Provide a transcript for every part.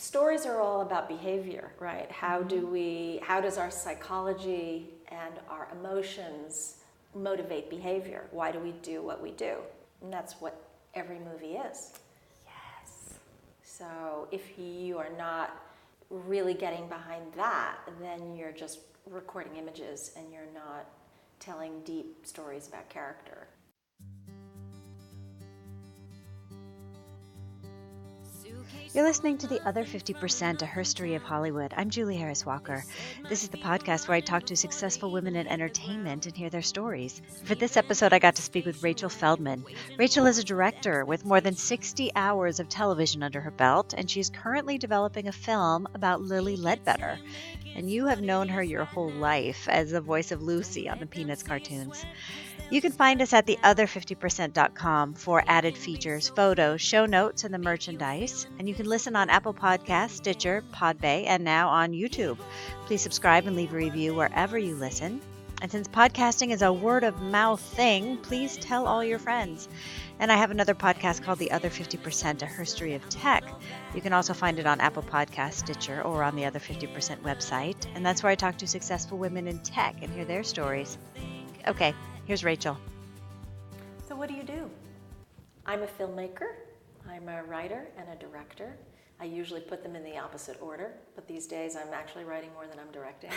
stories are all about behavior, right? How does our psychology and our emotions motivate behavior? Why do we do what we do? And that's what every movie is. Yes. So if you are not really getting behind that, then you're just recording images and you're not telling deep stories about character. You're listening to The Other 50%, A Herstory of Hollywood. I'm Julie Harris Walker. This is the podcast where I talk to successful women in entertainment and hear their stories. For this episode, I got to speak with Rachel Feldman. Rachel is a director with more than 60 hours of television under her belt, and she's currently developing a film about Lilly Ledbetter. And you have known her your whole life as the voice of Lucy on the Peanuts cartoons. You can find us at theother50%.com for added features, photos, show notes, and the merchandise. And you can listen on Apple Podcasts, Stitcher, Podbay, and now on YouTube. Please subscribe and leave a review wherever you listen. And since podcasting is a word-of-mouth thing, please tell all your friends. And I have another podcast called The Other 50%, A Herstory of Tech. You can also find it on Apple Podcasts, Stitcher, or on the Other 50% website. And that's where I talk to successful women in tech and hear their stories. Okay. Here's Rachel. So what do you do? I'm a filmmaker. I'm a writer and a director. I usually put them in the opposite order, but these days I'm actually writing more than I'm directing.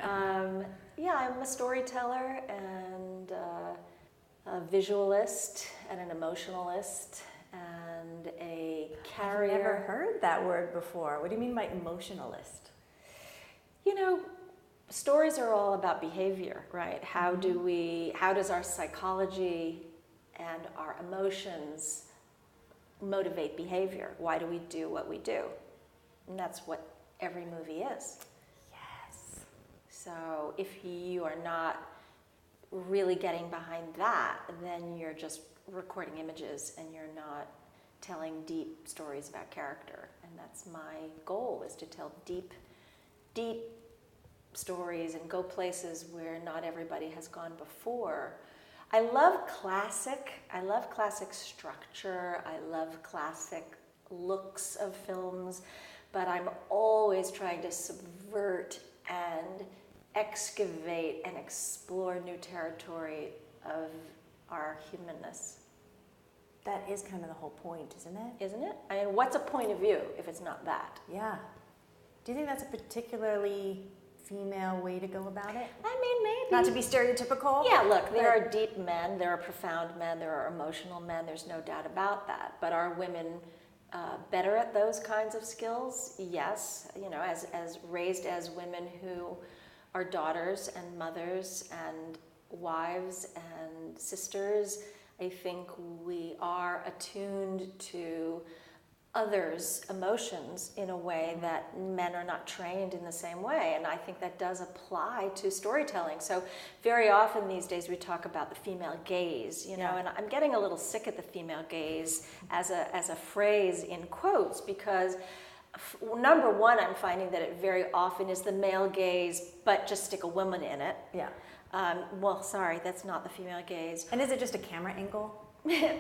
I'm a storyteller and a visualist and an emotionalist and a carrier. I've never heard that word before. What do you mean by emotionalist? You know, stories are all about behavior, right? How does our psychology and our emotions motivate behavior? Why do we do what we do? And that's what every movie is. Yes. So if you are not really getting behind that, then you're just recording images and you're not telling deep stories about character. And that's my goal, is to tell deep stories and go places where not everybody has gone before. I love classic structure. I love classic looks of films, but I'm always trying to subvert and excavate and explore new territory of our humanness. That is kind of the whole point, isn't it? Isn't it? I mean, what's a point of view if it's not that? Yeah. Do you think that's a particularly female way to go about it? I mean, maybe. Not to be stereotypical? Yeah, look, there are deep men, there are profound men, there are emotional men, there's no doubt about that. But are women better at those kinds of skills? Yes. You know, as raised as women who are daughters and mothers and wives and sisters, I think we are attuned to others' emotions in a way that men are not trained in the same way, and I think that does apply to storytelling. So very often these days we talk about the female gaze, you know, and I'm getting a little sick at the female gaze as a phrase in quotes, because number one, I'm finding that it very often is the male gaze, but just stick a woman in it. Yeah. Well, sorry, that's not the female gaze. And is it just a camera angle?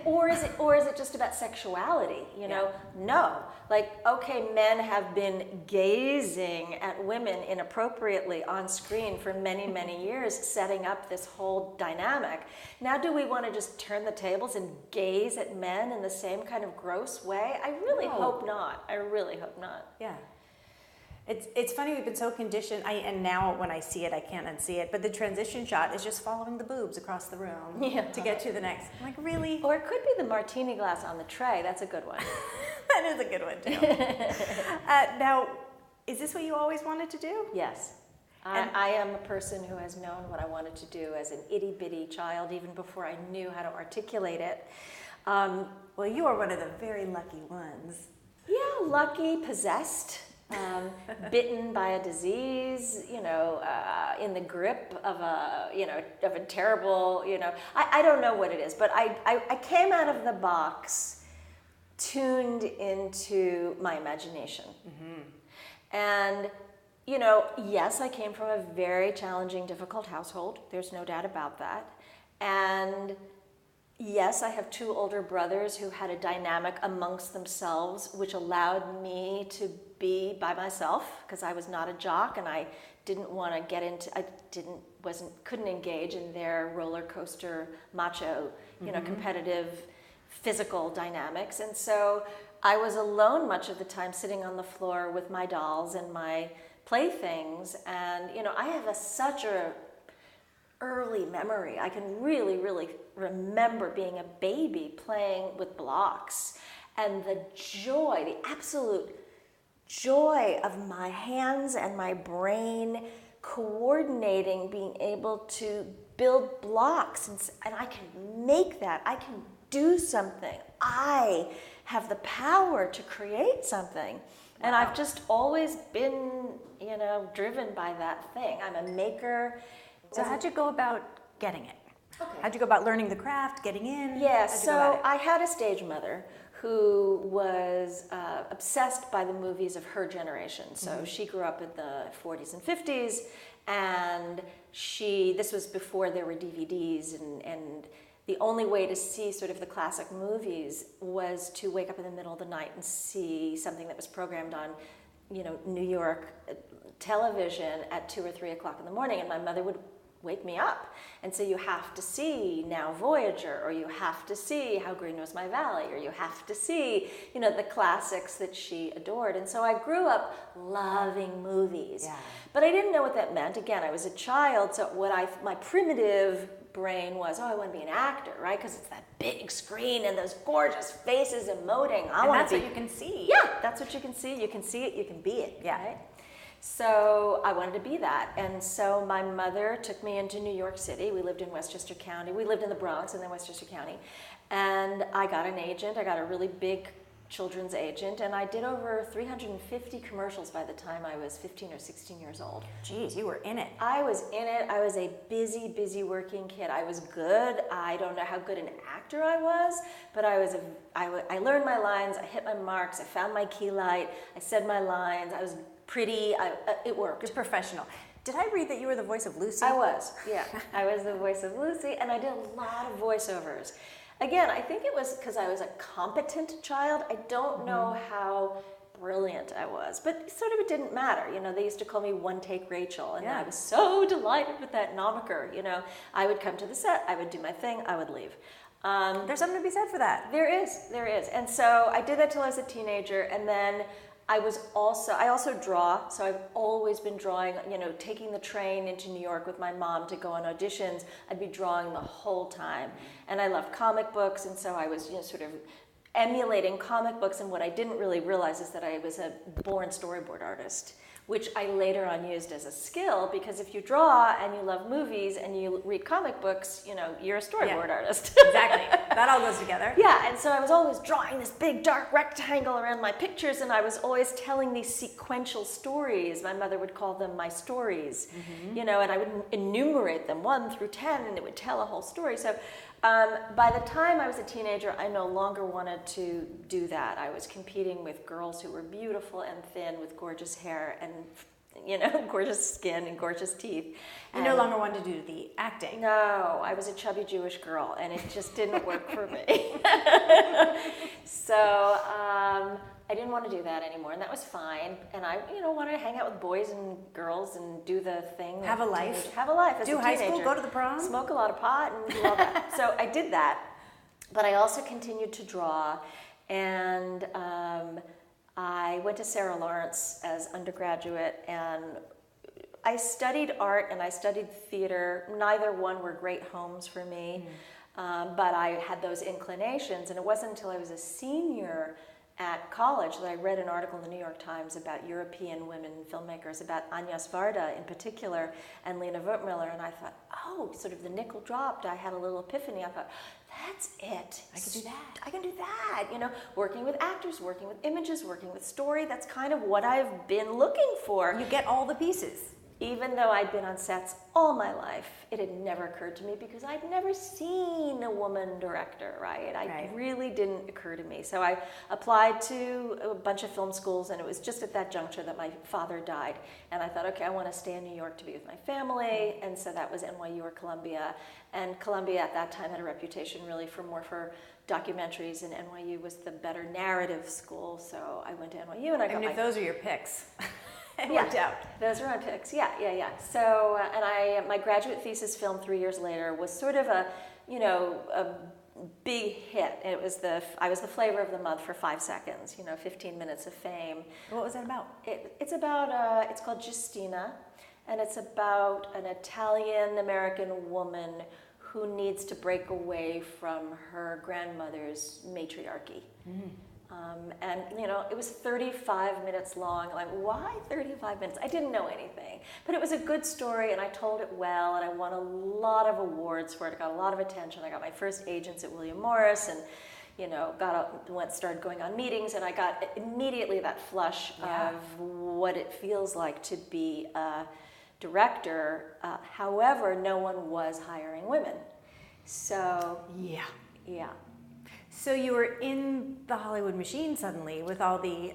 or is it just about sexuality? You know, no. Like, okay, men have been gazing at women inappropriately on screen for many, many years, setting up this whole dynamic. Now, do we want to just turn the tables and gaze at men in the same kind of gross way? I really hope not. I really hope not. Yeah. It's funny, we've been so conditioned, and now when I see it, I can't unsee it, but the transition shot is just following the boobs across the room to get to the next. I'm like, really? Or it could be the martini glass on the tray. That's a good one. That is a good one, too. Now, is this what you always wanted to do? Yes. I am a person who has known what I wanted to do as an itty-bitty child, even before I knew how to articulate it. Well, you are one of the very lucky ones. Yeah, lucky, possessed. Bitten by a disease, you know, in the grip of a terrible, you know, I don't know what it is, but I came out of the box tuned into my imagination. Mm-hmm. And, you know, yes, I came from a very challenging, difficult household. There's no doubt about that. And Yes, I have two older brothers who had a dynamic amongst themselves, which allowed me to be by myself because I was not a jock and I didn't want to get into, couldn't engage in their roller coaster macho, competitive physical dynamics. And so I was alone much of the time, sitting on the floor with my dolls and my playthings. And, I have such a early memory. I can really, really remember being a baby playing with blocks and the joy, the absolute joy of my hands and my brain coordinating, being able to build blocks and I can make that. I can do something. I have the power to create something. And I've just always been, driven by that thing. I'm a maker. So how'd you go about getting it? Okay. How'd you go about learning the craft, getting in? Yeah, so I had a stage mother who was obsessed by the movies of her generation. So she grew up in the 40s and 50s, and this was before there were DVDs, and the only way to see sort of the classic movies was to wake up in the middle of the night and see something that was programmed on, New York television at 2 or 3 o'clock in the morning, and my mother would wake me up and say, you have to see Now Voyager, or you have to see How Green Was My Valley, or you have to see, the classics that she adored. And so I grew up loving movies. Yeah. But I didn't know what that meant. Again, I was a child, so my primitive brain was, I want to be an actor, right? Because it's that big screen and those gorgeous faces emoting. And that's what you can see. Yeah, that's what you can see. You can see it, you can be it. Yeah. Right? So I wanted to be that. And so my mother took me into New York City. We lived in Westchester County. We lived in the Bronx and then Westchester County. And I got an agent. I got a really big children's agent. And I did over 350 commercials by the time I was 15 or 16 years old. Geez, you were in it. I was in it. I was a busy, busy working kid. I was good. I don't know how good an actor I was, but I learned my lines. I hit my marks. I found my key light. I said my lines. I was pretty, it worked. You're professional. Did I read that you were the voice of Lucy? I was, yeah. I was the voice of Lucy, and I did a lot of voiceovers. Again, I think it was because I was a competent child. I don't know how brilliant I was, but sort of it didn't matter. They used to call me One Take Rachel, and I was so delighted with that moniker. I would come to the set, I would do my thing, I would leave. There's something to be said for that. There is. And so I did that till I was a teenager, and then I also draw, so I've always been drawing, taking the train into New York with my mom to go on auditions. I'd be drawing the whole time. And I loved comic books, and so I was, sort of emulating comic books, and what I didn't really realize is that I was a born storyboard artist, which I later on used as a skill, because if you draw and you love movies and you read comic books, you're a storyboard artist. Exactly. That all goes together. Yeah, and so I was always drawing this big dark rectangle around my pictures, and I was always telling these sequential stories. My mother would call them my stories, and I would enumerate them 1 through 10, and it would tell a whole story. So by the time I was a teenager, I no longer wanted to do that. I was competing with girls who were beautiful and thin with gorgeous hair and, gorgeous skin and gorgeous teeth. You no longer wanted to do the acting. No, I was a chubby Jewish girl, and it just didn't work for me. So I didn't want to do that anymore, and that was fine. And I, wanted to hang out with boys and girls and do the thing. Have a life. Have a life as do a high teenager. school, go to the prom. Smoke a lot of pot and do all that. So I did that, but I also continued to draw, and I went to Sarah Lawrence as undergraduate, and I studied art and I studied theater. Neither one were great homes for me, but I had those inclinations, and it wasn't until I was a senior at college that I read an article in the New York Times about European women filmmakers, about Agnes Varda in particular, and Lena Wertmüller, and I thought, oh, sort of the nickel dropped. I had a little epiphany. I thought, that's it. I can do that. I can do that. Working with actors, working with images, working with story, that's kind of what I've been looking for. You get all the pieces. Even though I'd been on sets all my life, it had never occurred to me because I'd never seen a woman director, right? It really didn't occur to me. So I applied to a bunch of film schools, and it was just at that juncture that my father died. And I thought, okay, I want to stay in New York to be with my family. And so that was NYU or Columbia. And Columbia at that time had a reputation really for documentaries, and NYU was the better narrative school. So I went to NYU, and I got if those are your picks. It yeah, worked out. Those are my picks. Yeah. So, my graduate thesis film 3 years later was sort of a big hit. I was the flavor of the month for 5 seconds. 15 minutes of fame. What was that about? It's called Justina, and it's about an Italian-American woman who needs to break away from her grandmother's matriarchy. Mm. And it was 35 minutes long. Like, why 35 minutes? I didn't know anything, but it was a good story, and I told it well, and I won a lot of awards for it. I got a lot of attention. I got my first agents at William Morris, and started going on meetings, and I got immediately that flush of what it feels like to be a director. However, no one was hiring women, so yeah. So you were in the Hollywood machine suddenly with all the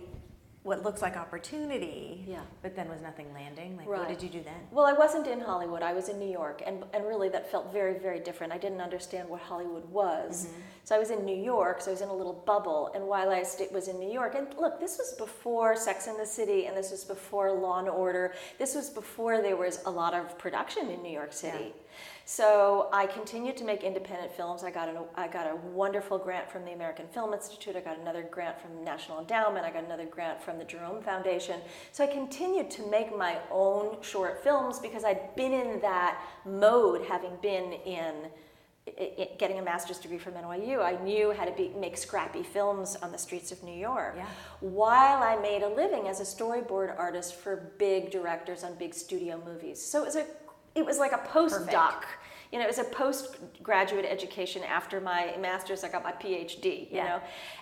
what looks like opportunity, but then was nothing landing. Like, what did you do then? Well, I wasn't in Hollywood. I was in New York, and really that felt very, very different. I didn't understand what Hollywood was. Mm-hmm. So I was in New York, so I was in a little bubble, and while I was in New York, and look, this was before Sex and the City, and this was before Law and Order. This was before there was a lot of production in New York City. Yeah. So I continued to make independent films. I got a wonderful grant from the American Film Institute. I got another grant from the National Endowment. I got another grant from the Jerome Foundation. So I continued to make my own short films because I'd been in that mode, having been in getting a master's degree from NYU. I knew how to make scrappy films on the streets of New York, while I made a living as a storyboard artist for big directors on big studio movies. So it was like a postdoc. It was a postgraduate education after my master's. I got my PhD,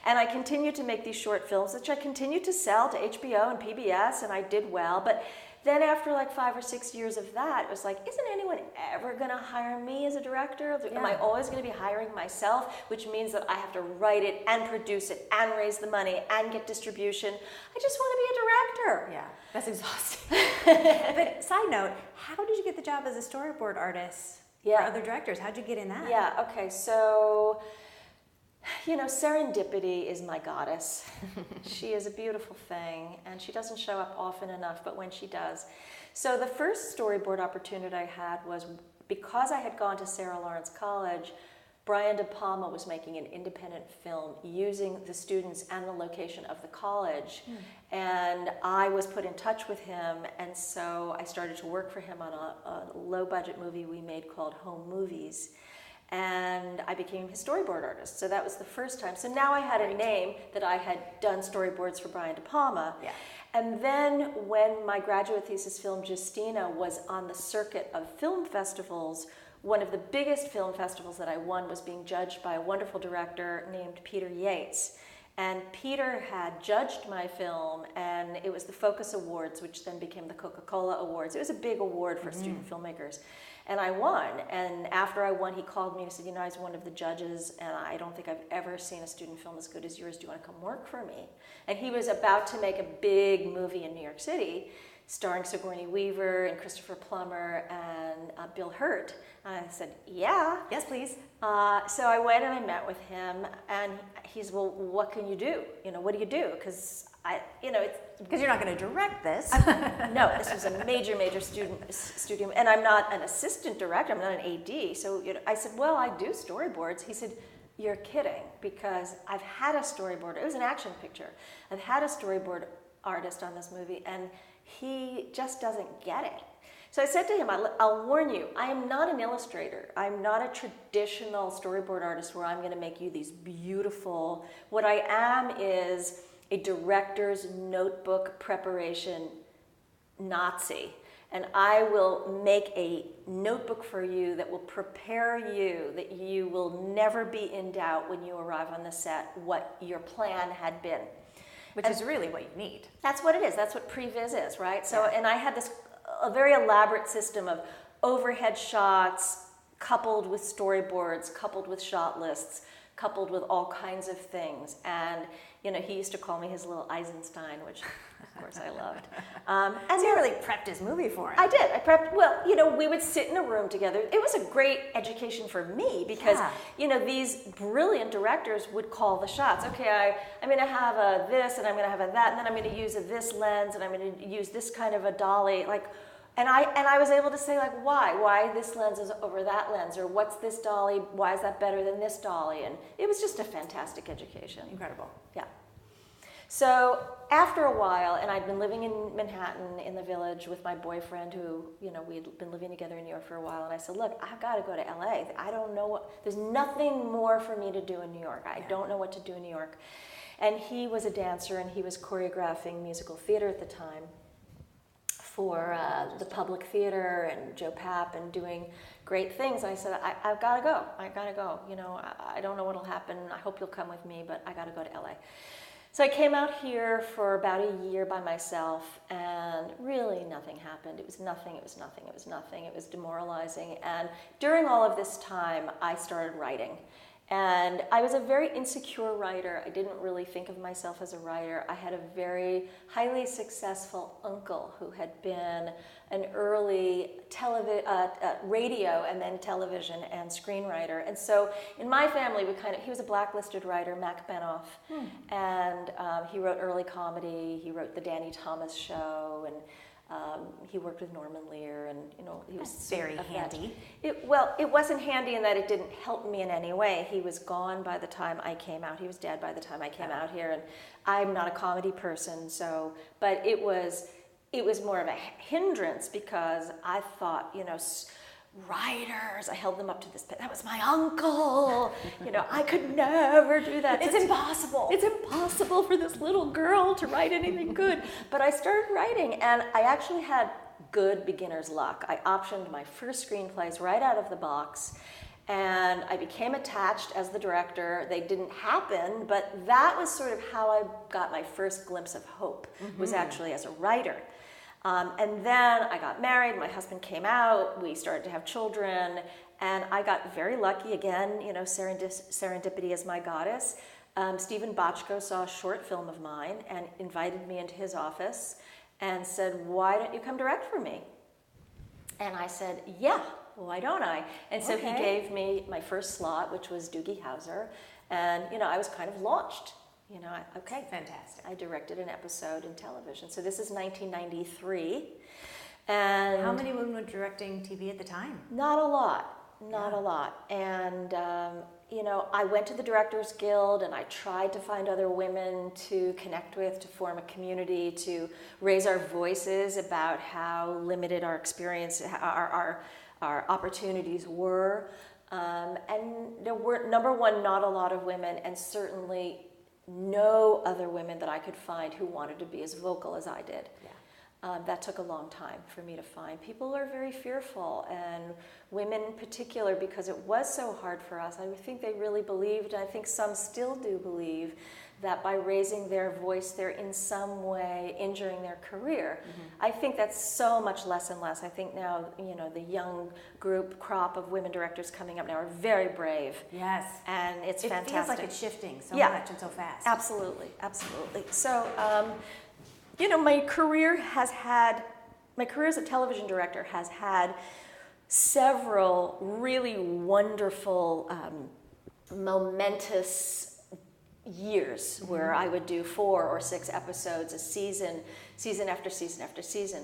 and I continued to make these short films, which I continued to sell to HBO and PBS, and I did well. But then after like 5 or 6 years of that, it was like, isn't anyone ever going to hire me as a director? Am I always going to be hiring myself, which means that I have to write it and produce it and raise the money and get distribution? I just want to be a director. Yeah, that's exhausting. But side note, how did you get the job as a storyboard artist for other directors? How'd you get in that? Yeah, okay, so serendipity is my goddess. She is a beautiful thing, and she doesn't show up often enough, but when she does. So the first storyboard opportunity I had was because I had gone to Sarah Lawrence College. Brian De Palma was making an independent film using the students and the location of the college. And I was put in touch with him, and so I started to work for him on a low-budget movie we made called Home Movies. And I became his storyboard artist. So that was the first time. So now I had a name that I had done storyboards for Brian De Palma. Yeah. And then when my graduate thesis film, Justina, was on the circuit of film festivals, one of the biggest film festivals that I won was being judged by a wonderful director named Peter Yates. And Peter had judged my film, and it was the Focus Awards, which then became the Coca-Cola Awards. It was a big award for student filmmakers. And I won. And after I won, he called me and said, I was one of the judges, and I don't think I've ever seen a student film as good as yours. Do you want to come work for me? And he was about to make a big movie in New York City, starring Sigourney Weaver and Christopher Plummer and Bill Hurt. And I said, yes, please. So I went and I met with him, and he said, well, what can you do? What do you do? Because you're not going to direct this. No, this was a major studio, and I'm not an assistant director. I'm not an AD. So I said, well, I do storyboards. He said, you're kidding, because I've had a storyboard. It was an action picture. I've had a storyboard artist on this movie, and he just doesn't get it. So I said to him, I'll warn you, I am not an illustrator. I'm not a traditional storyboard artist where I'm going to make you these beautiful. What I am is a director's notebook preparation Nazi. And I will make a notebook for you that will prepare you, that you will never be in doubt when you arrive on the set what your plan had been. Which is really what you need. That's what it is. That's what previs is, right? So, and I had this a very elaborate system of overhead shots coupled with storyboards, coupled with shot lists, coupled with all kinds of things. And, you know, he used to call me his little Eisenstein, which of course I loved. And so you really prepped his movie for him. I did. I prepped, well, you know, we would sit in a room together. It was a great education for me because, you know, these brilliant directors would call the shots. Okay, I'm going to have a this and I'm going to have a that, and then I'm going to use a this lens and I'm going to use this kind of a dolly. Like, and I was able to say, like, why this lens is over that lens, or what's this dolly, why is that better than this dolly? And it was just a fantastic education. Incredible. Yeah. So after a while, and I'd been living in Manhattan in the Village with my boyfriend who, you know, we'd been living together in New York for a while, and I said, look, I've got to go to LA. I don't know there's nothing more for me to do in New York. I don't know what to do in New York. And he was a dancer, and he was choreographing musical theater at the time for the Public Theater and Joe Papp, and doing great things. I said, I've got to go. I've got to go. You know, I don't know what'll happen. I hope you'll come with me, but I got to go to LA. So I came out here for about a year by myself, and really nothing happened. It was nothing, it was nothing, it was nothing. It was demoralizing. And during all of this time, I started writing. And I was a very insecure writer. I didn't really think of myself as a writer. I had a very highly successful uncle who had been an early radio and then television and screenwriter. And so in my family, he was a blacklisted writer, Mac Benoff, and he wrote early comedy. He wrote The Danny Thomas Show, and he worked with Norman Lear, and you know, he was very handy. It wasn't handy in that it didn't help me in any way. He was gone by the time I came out. He was dead by the time I came out here, and I'm not a comedy person, so. But it was more of a hindrance because I thought, you know, writers, I held them up to this, that was my uncle, you know, I could never do that. It's impossible. It's impossible for this little girl to write anything good. But I started writing, and I actually had good beginner's luck. I optioned my first screenplays right out of the box, and I became attached as the director. They didn't happen, but that was sort of how I got my first glimpse of hope, was actually as a writer. And then I got married, my husband came out, we started to have children, and I got very lucky again, you know, serendipity is my goddess. Stephen Bochco saw a short film of mine and invited me into his office and said, why don't you come direct for me? And I said, yeah, why don't I? And so he gave me my first slot, which was Doogie Howser, and, you know, I was kind of launched. You know, okay, fantastic. I directed an episode in television. So this is 1993. And how many women were directing TV at the time? Not a lot, not a lot. And, you know, I went to the Directors Guild and I tried to find other women to connect with, to form a community, to raise our voices about how limited our experience, our opportunities were. And there were, number one, not a lot of women, and certainly no other women that I could find who wanted to be as vocal as I did. That took a long time for me to find. People are very fearful, and women in particular, because it was so hard for us. I think they really believed, and I think some still do believe, that by raising their voice, they're in some way injuring their career. I think that's so much less and less. I think now, you know, the young crop of women directors coming up now are very brave. Yes. And it's fantastic. It feels like it's shifting so much and so fast. Absolutely, absolutely. So, you know, my career as a television director has had several really wonderful, momentous years where I would do 4 or 6 episodes a season, season after season after season.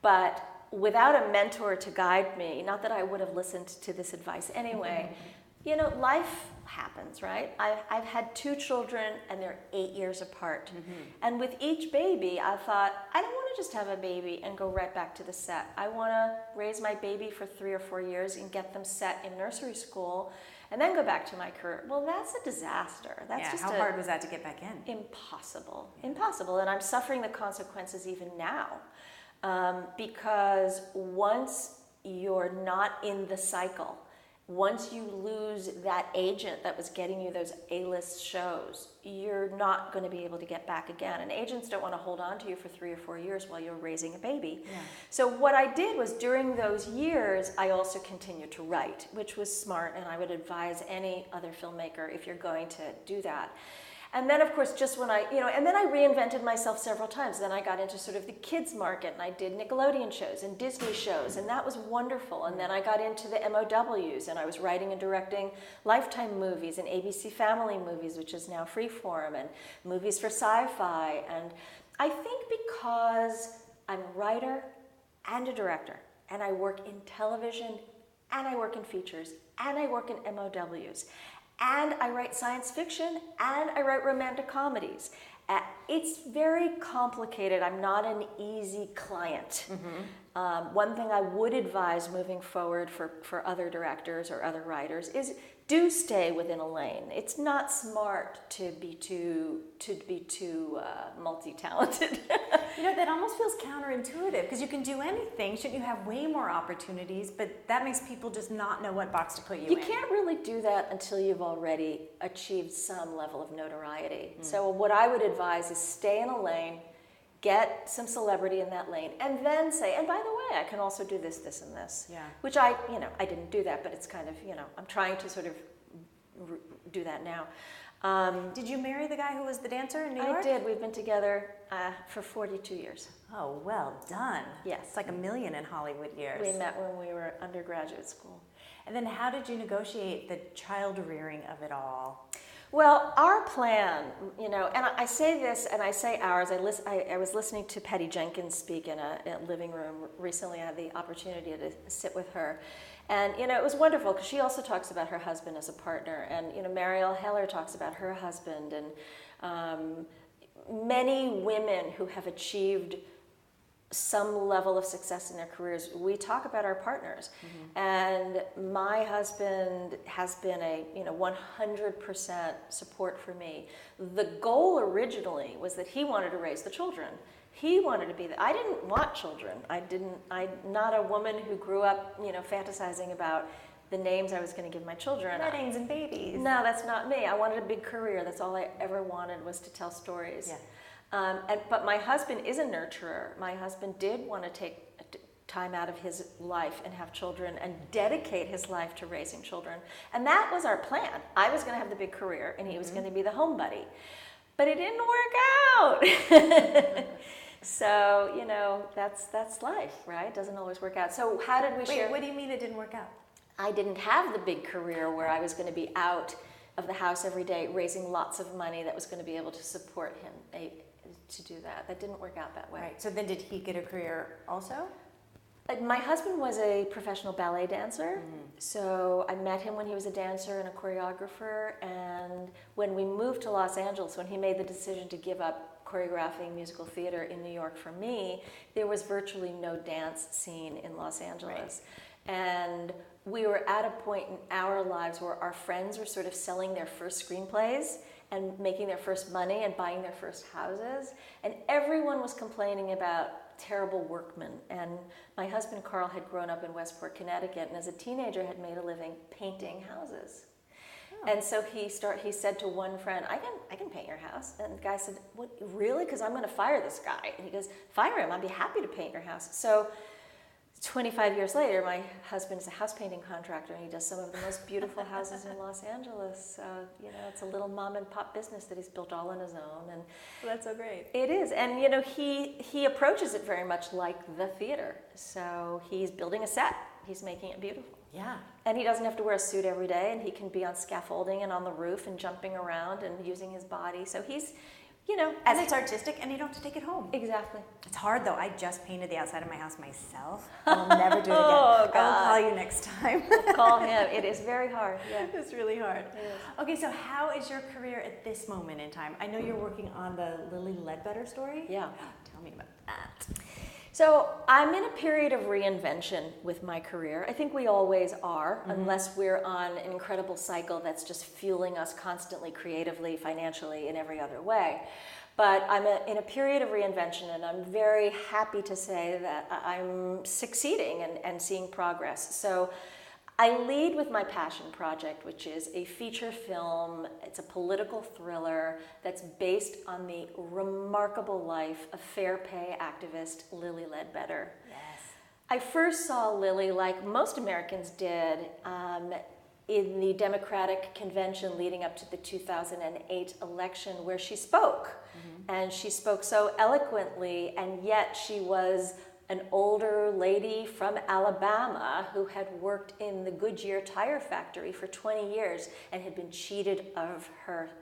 But without a mentor to guide me, not that I would have listened to this advice anyway, you know, life happens, right? I've had 2 children and they're 8 years apart. And with each baby, I thought, I don't want to just have a baby and go right back to the set. I want to raise my baby for 3 or 4 years and get them set in nursery school and then go back to my career. Well, that's a disaster. That's just how hard was that to get back in? Impossible, impossible. And I'm suffering the consequences even now, because once you're not in the cycle, once you lose that agent that was getting you those A-list shows, you're not going to be able to get back again. And agents don't want to hold on to you for 3 or 4 years while you're raising a baby. Yeah. So what I did was during those years, I also continued to write, which was smart, and I would advise any other filmmaker if you're going to do that. And then, of course, just when and then I reinvented myself several times. Then I got into sort of the kids market, and I did Nickelodeon shows and Disney shows, and that was wonderful. And then I got into the MOWs, and I was writing and directing Lifetime movies and ABC Family movies, which is now Freeform, and movies for sci-fi. And I think because I'm a writer and a director, and I work in television, and I work in features, and I work in MOWs, and I write science fiction, and I write romantic comedies. It's very complicated. I'm not an easy client. Mm-hmm. One thing I would advise moving forward for other directors or other writers is do stay within a lane. It's not smart to be too multi-talented. That almost feels counterintuitive because you can do anything. Shouldn't you have way more opportunities? But that makes people just not know what box to put you in. You can't really do that until you've already achieved some level of notoriety. So what I would advise is stay in a lane, get some celebrity in that lane, and then say, and by the way, I can also do this, this, and this. Yeah. Which I didn't do that, but it's kind of, I'm trying to sort of do that now. Did you marry the guy who was the dancer in New York? I did. We've been together for 42 years. Oh, well done. Yes. It's like 1 million in Hollywood years. We met when we were undergraduate school. And then how did you negotiate the child rearing of it all? Well, our plan, and I say this and I say ours. I was listening to Patty Jenkins speak in a living room recently. I had the opportunity to sit with her. And, it was wonderful because she also talks about her husband as a partner. And, Marielle Heller talks about her husband. And many women who have achieved some level of success in their careers, we talk about our partners. Mm-hmm. And my husband has been a 100% support for me. The goal originally was that he wanted to raise the children. He wanted to be I didn't want children. I'm not a woman who grew up, fantasizing about the names I was going to give my children. Weddings and babies. No, that's not me. I wanted a big career. That's all I ever wanted, was to tell stories. Yeah. But my husband is a nurturer. My husband did want to take time out of his life and have children and dedicate his life to raising children. And that was our plan. I was going to have the big career, and he was going to be the home buddy. But it didn't work out. So, that's life, right? It doesn't always work out. So how did we share? What do you mean it didn't work out? I didn't have the big career where I was going to be out of the house every day raising lots of money that was going to be able to support him to do that. That didn't work out that way. Right. So then did he get a career also? My husband was a professional ballet dancer, so I met him when he was a dancer and a choreographer, and when we moved to Los Angeles, when he made the decision to give up choreographing musical theater in New York for me, there was virtually no dance scene in Los Angeles. Right. And we were at a point in our lives where our friends were sort of selling their first screenplays and making their first money and buying their first houses, and everyone was complaining about terrible workmen. And my husband Karl had grown up in Westport, Connecticut, and as a teenager had made a living painting houses. Oh. And so he said to one friend, I can paint your house. And the guy said, what, really? Because I'm going to fire this guy. And he goes, fire him, I'd be happy to paint your house. So 25 years later, my husband is a house painting contractor, and he does some of the most beautiful houses in Los Angeles. It's a little mom and pop business that he's built all on his own. And well, that's so great. It is. And, he approaches it very much like the theater. So he's building a set. He's making it beautiful. Yeah. And he doesn't have to wear a suit every day, and he can be on scaffolding and on the roof and jumping around and using his body. So he's, and it's artistic, and you don't have to take it home. Exactly. It's hard, though. I just painted the outside of my house myself. I'll never do it again. Oh, God. I'll call you next time. We'll call him. It is very hard. Yeah. It's really hard. It is. Okay, so how is your career at this moment in time? I know you're working on the Lilly Ledbetter story. Yeah. Tell me about that. So I'm in a period of reinvention with my career. I think we always are, unless we're on an incredible cycle that's just fueling us constantly, creatively, financially, in every other way. But I'm in a period of reinvention, and I'm very happy to say that I'm succeeding and seeing progress. So I lead with my passion project, which is a feature film. It's a political thriller that's based on the remarkable life of fair pay activist Lilly Ledbetter. Yes. I first saw Lilly, like most Americans did, in the Democratic convention leading up to the 2008 election, where she spoke. And she spoke so eloquently, and yet she was an older lady from Alabama who had worked in the Goodyear tire factory for 20 years and had been cheated of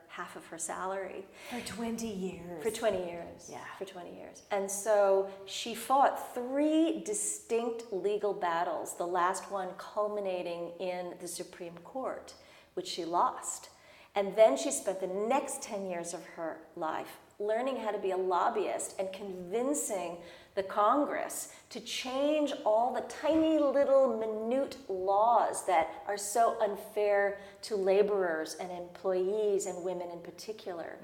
half of her salary. For 20 years. For 20 years. Yeah. For 20 years. And so she fought 3 distinct legal battles, the last one culminating in the Supreme Court, which she lost. And then she spent the next 10 years of her life learning how to be a lobbyist and convincing the Congress to change all the tiny little minute laws that are so unfair to laborers and employees and women in particular.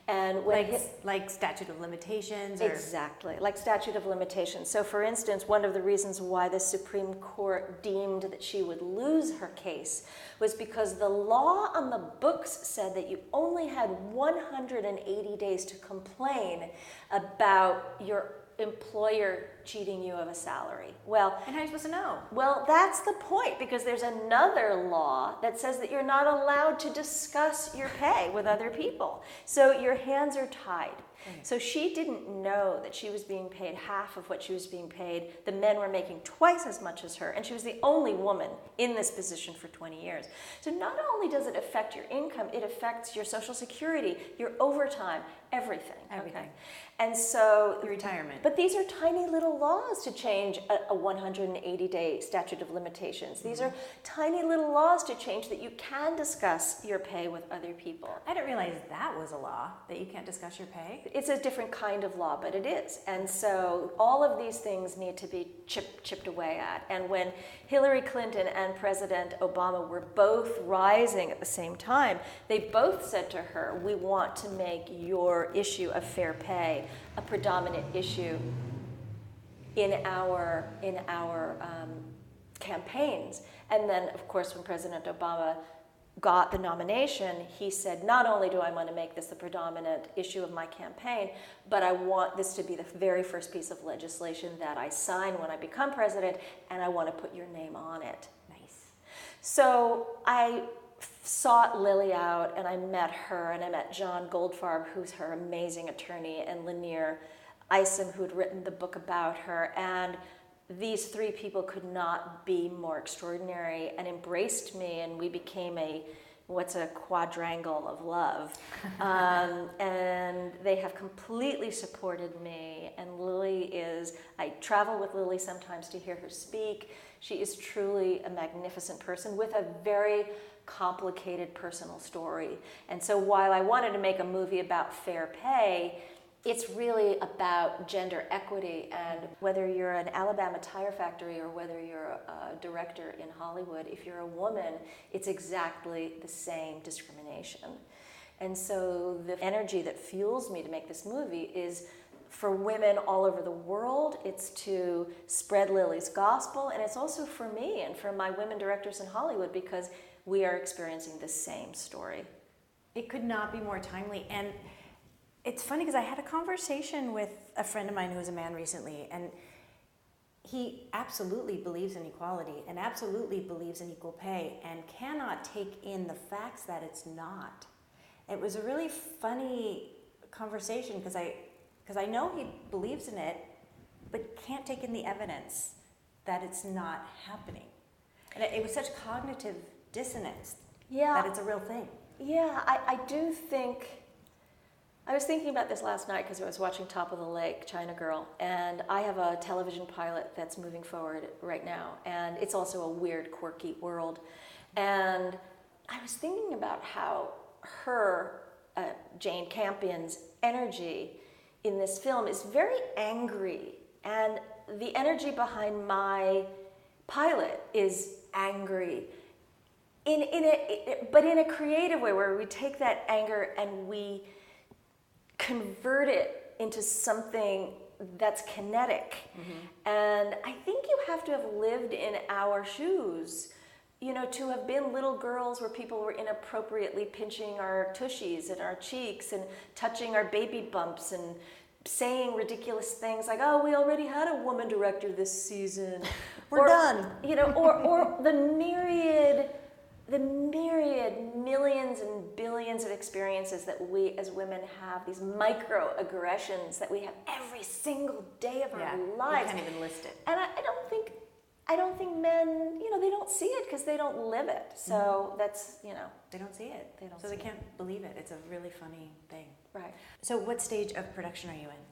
And when like statute of limitations? Exactly, like statute of limitations. So for instance, one of the reasons why the Supreme Court deemed that she would lose her case was because the law on the books said that you only had 180 days to complain about your employer cheating you of a salary. Well, and how are you supposed to know? Well, that's the point, because there's another law that says that you're not allowed to discuss your pay with other people. So your hands are tied. So she didn't know that she was being paid half of what she was being paid. The men were making twice as much as her, and she was the only woman in this position for 20 years. So not only does it affect your income, it affects your Social Security, your overtime, everything. Okay? And so your retirement. But these are tiny little laws to change a 180-day statute of limitations. These are tiny little laws to change that you can discuss your pay with other people. I didn't realize that was a law, that you can't discuss your pay. It's a different kind of law, but it is. And so all of these things need to be chipped away at. And when Hillary Clinton and President Obama were both rising at the same time, they both said to her, we want to make your issue of fair pay a predominant issue in our campaigns. And then, of course, when President Obama got the nomination, he said, not only do I want to make this the predominant issue of my campaign, but I want this to be the very first piece of legislation that I sign when I become president, and I want to put your name on it. Nice. So I sought Lilly out, and I met her, and I met John Goldfarb, who's her amazing attorney, and Lanier Eisen, who had written the book about her. And these 3 people could not be more extraordinary and embraced me, and we became a quadrangle of love. And they have completely supported me, and I travel with Lilly sometimes to hear her speak. She is truly a magnificent person with a very complicated personal story. And so while I wanted to make a movie about fair pay, it's really about gender equity, and whether you're an Alabama tire factory or whether you're a director in Hollywood, if you're a woman, it's exactly the same discrimination. And so the energy that fuels me to make this movie is for women all over the world. It's to spread Lilly's gospel, and it's also for me and for my women directors in Hollywood, because we are experiencing the same story. It could not be more timely. And it's funny because I had a conversation with a friend of mine who was a man recently, and he absolutely believes in equality and absolutely believes in equal pay and cannot take in the facts that it's not. It was a really funny conversation because I know he believes in it, but can't take in the evidence that it's not happening. And it was such cognitive dissonance that it's a real thing. Yeah, I do think, I was thinking about this last night because I was watching Top of the Lake, China Girl, and I have a television pilot that's moving forward right now, and it's also a weird, quirky world. And I was thinking about how Jane Campion's energy in this film is very angry, and the energy behind my pilot is angry. But in a creative way, where we take that anger and we convert it into something that's kinetic. And I think you have to have lived in our shoes, to have been little girls where people were inappropriately pinching our tushies and our cheeks and touching our baby bumps and saying ridiculous things like, oh, we already had a woman director this season. We're done. Or the myriad millions and billions of experiences that we as women have, these microaggressions that we have every single day of our lives. You can't even list it. And I don't think men, they don't see it because they don't live it. So that's, They don't see it. So they can't believe it. It's a really funny thing. Right. So what stage of production are you in?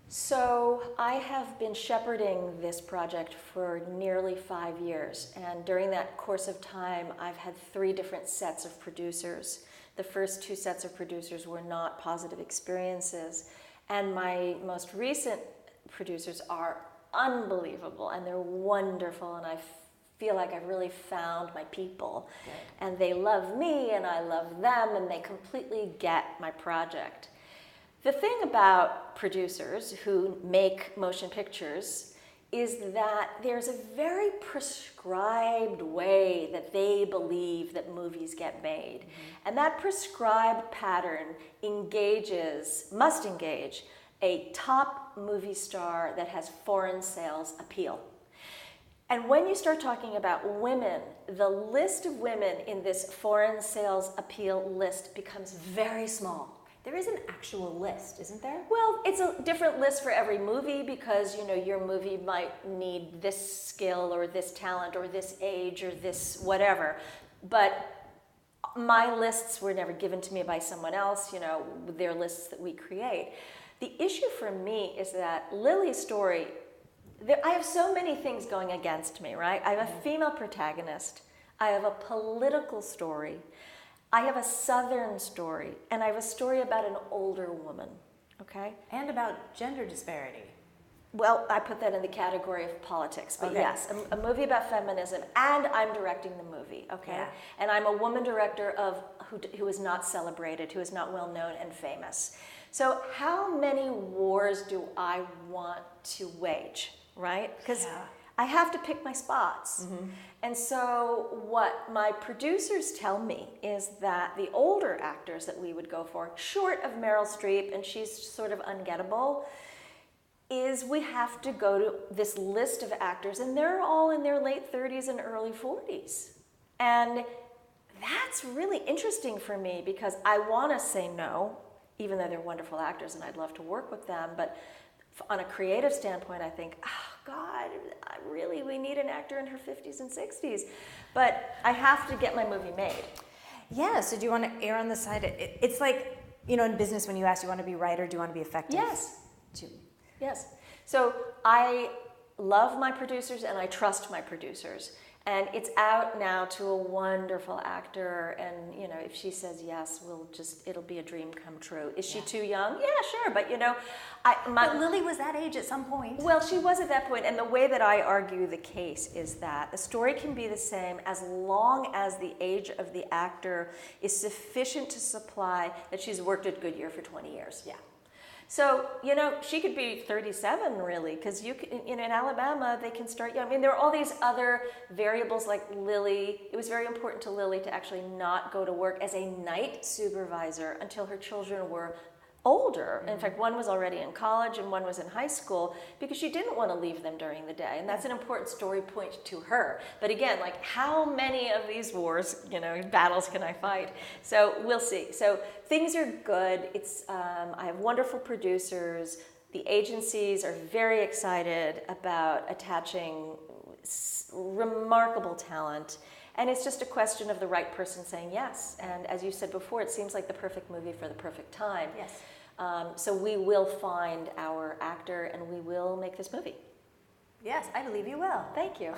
So I have been shepherding this project for nearly 5 years. And during that course of time, I've had 3 different sets of producers. The first 2 sets of producers were not positive experiences. And my most recent producers are unbelievable, and they're wonderful, and I feel like I've really found my people. Right. And they love me, and I love them, and they completely get my project. The thing about producers who make motion pictures is that there's a very prescribed way that they believe that movies get made. Mm-hmm. And that prescribed pattern must engage a top movie star that has foreign sales appeal. And when you start talking about women, the list of women in this foreign sales appeal list becomes very small. There is an actual list, isn't there? Well, it's a different list for every movie because, your movie might need this skill or this talent or this age or this whatever. But my lists were never given to me by someone else, they're lists that we create. The issue for me is that Lilly's story, I have so many things going against me, right? I have a female protagonist. I have a political story. I have a Southern story. And I have a story about an older woman, okay? And about gender disparity. Well, I put that in the category of politics, but yes, a movie about feminism, and I'm directing the movie, okay? Yeah. And I'm a woman director who is not celebrated, who is not well known and famous. So how many wars do I want to wage, right? Because I have to pick my spots. Mm-hmm. And so what my producers tell me is that the older actors that we would go for, short of Meryl Streep, and she's sort of ungettable, is we have to go to this list of actors, and they're all in their late 30s and early 40s. And that's really interesting for me because I want to say no, even though they're wonderful actors and I'd love to work with them. But on a creative standpoint, I think, God, we need an actor in her 50s and 60s. But I have to get my movie made. Yeah, so do you want to err on the side? It's like, in business when you ask, do you want to be right or do you want to be effective? Yes. Yes. So I love my producers and I trust my producers. And it's out now to a wonderful actor, and if she says yes, it'll be a dream come true. Is she too young? Yeah, sure, but but Lilly was that age at some point. Well, she was at that point, and the way that I argue the case is that the story can be the same as long as the age of the actor is sufficient to supply that she's worked at Goodyear for 20 years. Yeah. So, she could be 37 really, because in Alabama, they can start young. I mean, there are all these other variables like Lilly. It was very important to Lilly to actually not go to work as a night supervisor until her children were older. Mm-hmm. In fact, one was already in college and one was in high school because she didn't want to leave them during the day. And that's an important story point to her. But again, how many of these wars, battles can I fight? So we'll see. So things are good. I have wonderful producers. The agencies are very excited about attaching remarkable talent. And it's just a question of the right person saying yes. And as you said before, it seems like the perfect movie for the perfect time. Yes. So we will find our actor and we will make this movie. Yes, I believe you will. Thank you.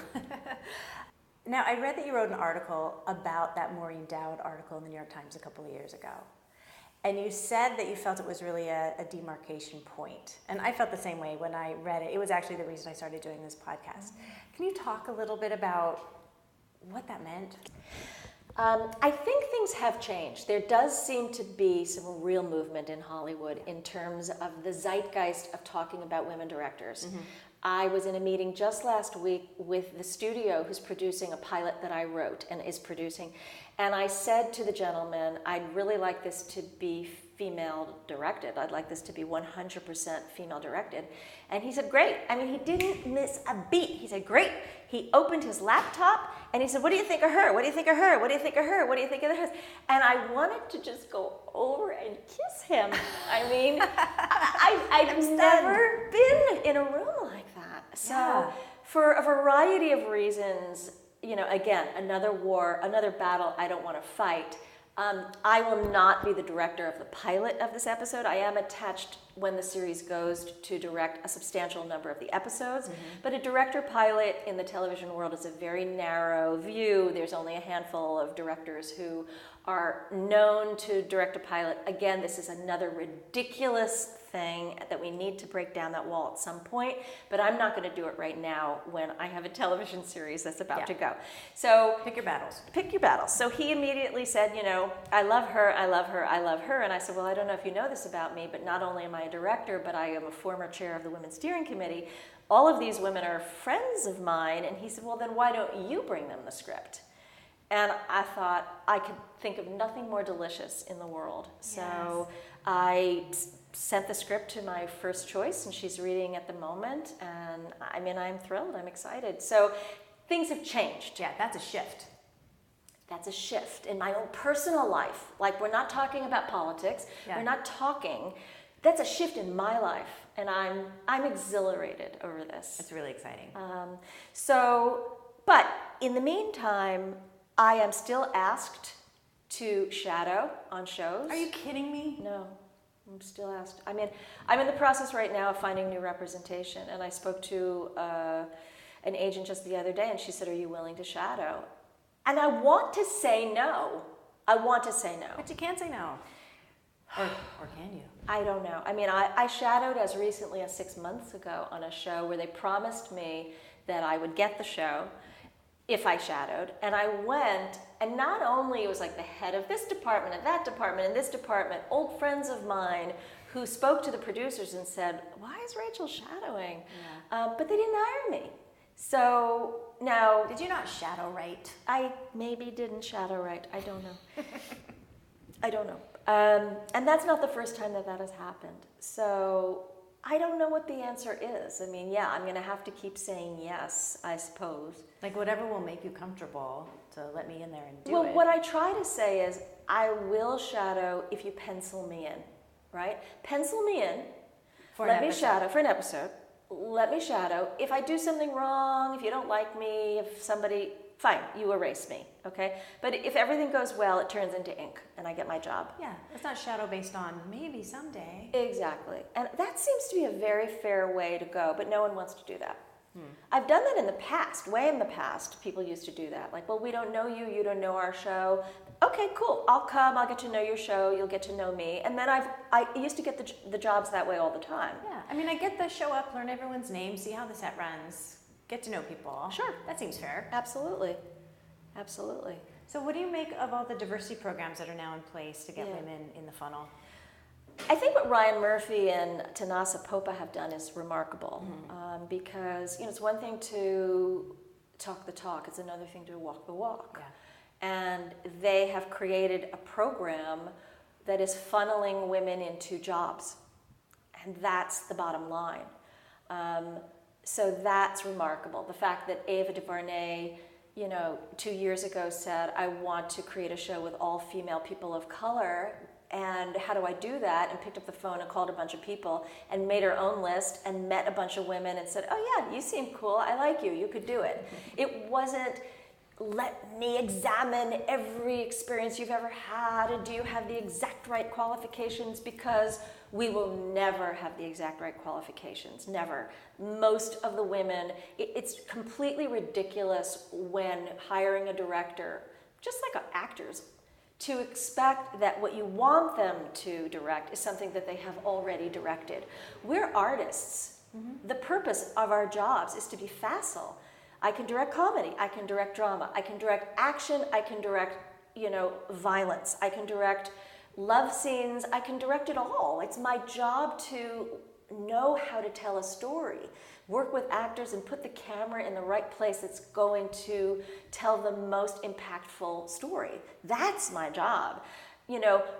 Now, I read that you wrote an article about that Maureen Dowd article in the New York Times a couple of years ago. And you said that you felt it was really a demarcation point. And I felt the same way when I read it. It was actually the reason I started doing this podcast. Mm-hmm. Can you talk a little bit about what that meant? I think things have changed. There does seem to be some real movement in Hollywood in terms of the zeitgeist of talking about women directors. I was in a meeting just last week with the studio who's producing a pilot that I wrote and is producing. And I said to the gentleman, I'd really like this to be female directed. I'd like this to be 100% female directed. And he said, great. I mean, he didn't miss a beat. He said, great. He opened his laptop and he said, what do you think of her? What do you think of her? What do you think of her? What do you think of hers? And I wanted to just go over and kiss him. I mean, I've never been in a room like that. So for a variety of reasons, you know, again, another war, another battle I don't want to fight. I will not be the director of the pilot of this episode. I am attached when the series goes to direct a substantial number of the episodes. But a director pilot in the television world is a very narrow view. There's only a handful of directors who are known to direct a pilot. Again, this is another ridiculous thing that we need to break down that wall at some point, but I'm not going to do it right now when I have a television series that's about to go. So pick your battles. Pick your battles. So he immediately said, you know, I love her, I love her, I love her. And I said, well, I don't know if you know this about me, but not only am I a director, but I am a former chair of the Women's Steering Committee. All of these women are friends of mine. And he said, well, then why don't you bring them the script? And I thought I could think of nothing more delicious in the world. So I sent the script to my first choice, and she's reading at the moment. And I mean, I'm thrilled. I'm excited. So things have changed. Yeah, that's a shift. That's a shift in my own personal life. Like, we're not talking about politics. We're not talking. That's a shift in my life, and I'm exhilarated over this. It's really exciting. But in the meantime, I am still asked to shadow on shows. Are you kidding me? No, I'm still asked. I mean, I'm in the process right now of finding new representation, and I spoke to an agent just the other day, and she said, are you willing to shadow? And I want to say no. I want to say no. But you can't say no. Or can you? I don't know. I mean, I shadowed as recently as 6 months ago on a show where they promised me that I would get the show if I shadowed. And I went, and not only it was like the head of this department and that department and this department, old friends of mine who spoke to the producers and said, why is Rachel shadowing? But they didn't hire me. So now... Did you not shadow right? I maybe didn't shadow right. I don't know. I don't know. And that's not the first time that has happened. So I don't know what the answer is. I mean, I'm going to have to keep saying yes, I suppose. Like, whatever will make you comfortable to let me in there and do it. Well, what I try to say is, I will shadow if you pencil me in, right? Pencil me in. Let me shadow for an episode. Let me shadow. If I do something wrong, if you don't like me, if somebody... Fine, you erase me, okay? But if everything goes well, it turns into ink, and I get my job. Yeah, it's not shadow based on maybe someday. Exactly. And that seems to be a very fair way to go, but no one wants to do that. I've done that in the past, way in the past. People used to do that. Like, well, we don't know you, you don't know our show. Okay, cool, I'll come, I'll get to know your show, you'll get to know me. And then I used to get the jobs that way all the time. Yeah, I mean, I get the show up, learn everyone's name, see how the set runs. Get to know people. Sure. That seems fair. Absolutely. Absolutely. So what do you make of all the diversity programs that are now in place to get women in the funnel? I think what Ryan Murphy and Tanasa Popa have done is remarkable because, it's one thing to talk the talk, it's another thing to walk the walk. Yeah. And they have created a program that is funneling women into jobs. And that's the bottom line. So that's remarkable. The fact that Ava DuVernay, 2 years ago said, I want to create a show with all female people of color, and how do I do that? And picked up the phone and called a bunch of people and made her own list and met a bunch of women and said, oh yeah, you seem cool, I like you, you could do it. It wasn't, let me examine every experience you've ever had, and do you have the exact right qualifications? Because we will never have the exact right qualifications, never. Most of the women, it's completely ridiculous when hiring a director, just like actors, to expect that what you want them to direct is something that they have already directed. We're artists. The purpose of our jobs is to be facile. I can direct comedy, I can direct drama, I can direct action, I can direct, violence. I can direct love scenes. I can direct it all. It's my job to know how to tell a story, work with actors and put the camera in the right place that's going to tell the most impactful story. That's my job.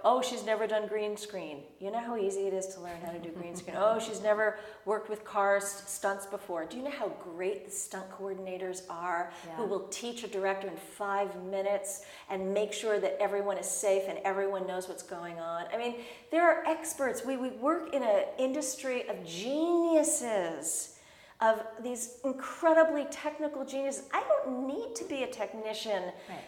Oh, she's never done green screen. You know how easy it is to learn how to do green screen. Oh, she's never worked with Karls stunts before. Do you know how great the stunt coordinators are, who will teach a director in 5 minutes and make sure that everyone is safe and everyone knows what's going on? I mean, there are experts. We work in an industry of geniuses, of these incredibly technical geniuses. I don't need to be a technician. Right.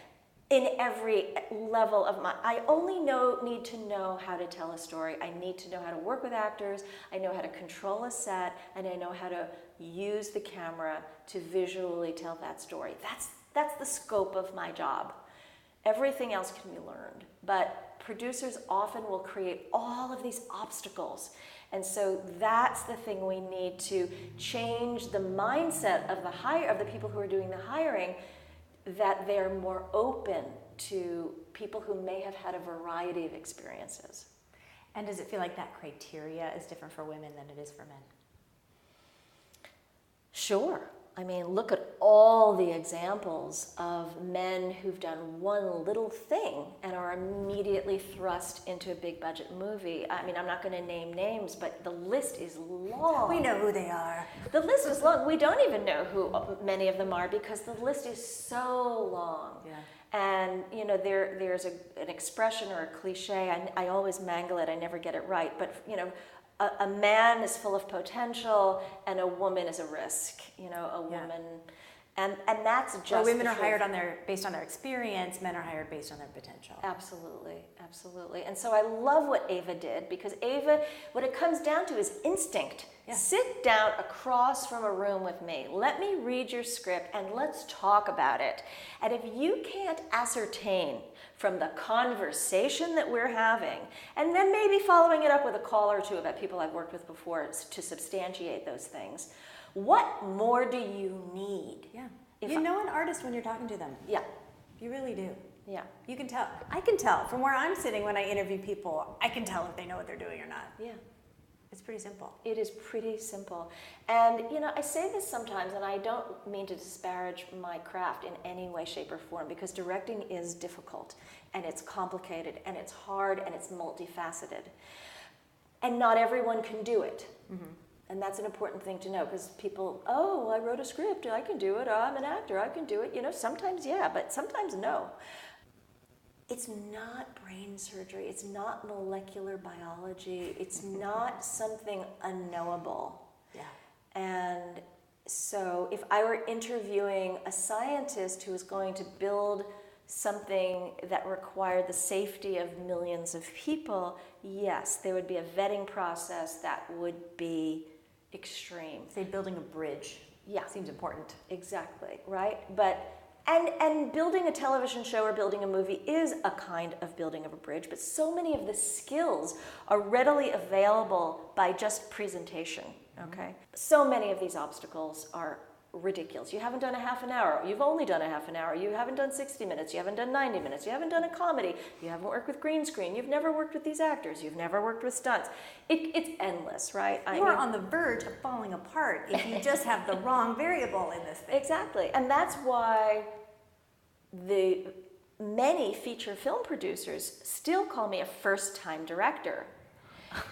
In every level of I only need to know how to tell a story. I need to know how to work with actors. I know how to control a set, and I know how to use the camera to visually tell that story. That's the scope of my job. Everything else can be learned, but producers often will create all of these obstacles. And so that's the thing we need to change the mindset of the people who are doing the hiring, that they're more open to people who may have had a variety of experiences. And does it feel like that criteria is different for women than it is for men? Sure. I mean, look at all the examples of men who've done one little thing and are immediately thrust into a big budget movie. I mean, I'm not going to name names, but the list is long. We know who they are. The list is long. We don't even know who many of them are because the list is so long. Yeah. And, there's an expression or a cliche. I always mangle it. I never get it right. But, a man is full of potential and a woman is a risk. A woman, and that's just. Or women are hired based on their experience. Men are hired based on their potential. Absolutely, absolutely. And so I love what Ava did, because Ava, what it comes down to is instinct. Yeah. Sit down across from a room with me. Let me read your script and let's talk about it. And if you can't ascertain from the conversation that we're having, and then maybe following it up with a call or two about people I've worked with before to substantiate those things, what more do you need? Yeah. You know an artist when you're talking to them. Yeah. You really do. Yeah. You can tell. I can tell. From where I'm sitting when I interview people, I can tell if they know what they're doing or not. Yeah. It's pretty simple. It is pretty simple. And, I say this sometimes, and I don't mean to disparage my craft in any way, shape, or form, because directing is difficult, and it's complicated, and it's hard, and it's multifaceted. And not everyone can do it. Mm-hmm. And that's an important thing to know, because people, I wrote a script, I can do it, I'm an actor, I can do it. Sometimes yeah, but sometimes no. It's not brain surgery, it's not molecular biology, it's not something unknowable. Yeah. And so if I were interviewing a scientist who was going to build something that required the safety of millions of people, yes, there would be a vetting process that would be extreme. Say building a bridge. Yeah. Seems important. Exactly, right? But and building a television show or building a movie is a kind of building of a bridge, but so many of the skills are readily available by just presentation, okay? Mm-hmm. So many of these obstacles are ridiculous. You haven't done a half an hour. You've only done a half an hour. You haven't done 60 minutes. You haven't done 90 minutes. You haven't done a comedy. You haven't worked with green screen. You've never worked with these actors. You've never worked with stunts. It's endless, right? You're on the verge of falling apart if you just have the wrong variable in this thing. Exactly. And that's why the many feature film producers still call me a first-time director.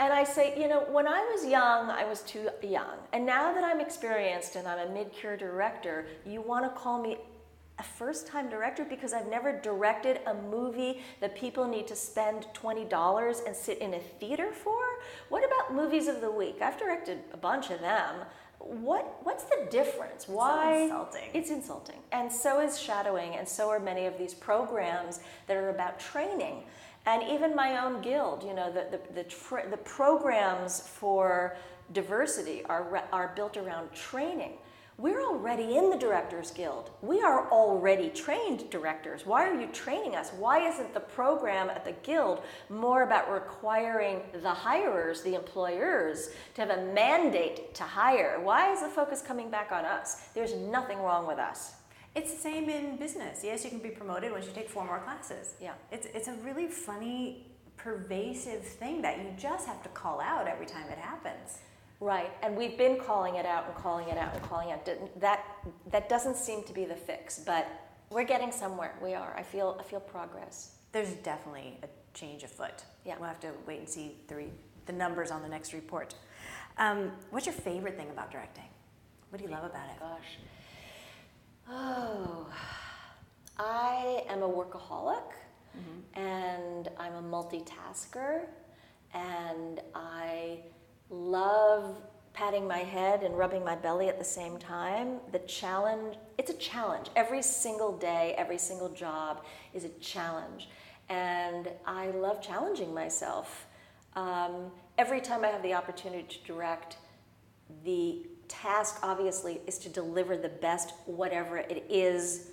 And I say, when I was young, I was too young. And now that I'm experienced and I'm a mid-career director, you want to call me a first-time director because I've never directed a movie that people need to spend $20 and sit in a theater for? What about movies of the week? I've directed a bunch of them. What's the difference? Why? It's so insulting. It's insulting. And so is shadowing, and so are many of these programs that are about training. And even my own guild, the programs for diversity are built around training. We're already in the Directors Guild. We are already trained directors. Why are you training us? Why isn't the program at the Guild more about requiring the hirers, the employers, to have a mandate to hire? Why is the focus coming back on us? There's nothing wrong with us. It's the same in business. Yes, you can be promoted once you take 4 more classes. Yeah. It's a really funny, pervasive thing that you just have to call out every time it happens. Right, and we've been calling it out and calling it out and calling it out. That doesn't seem to be the fix, but we're getting somewhere. We are. I feel progress. There's definitely a change afoot. Yeah. We'll have to wait and see the numbers on the next report. What's your favorite thing about directing? What do you love about it? Gosh. Oh, I am a workaholic, and I'm a multitasker, and I love patting my head and rubbing my belly at the same time. It's a challenge. Every single day, every single job is a challenge, and I love challenging myself. Every time I have the opportunity to direct, the task obviously is to deliver the best whatever it is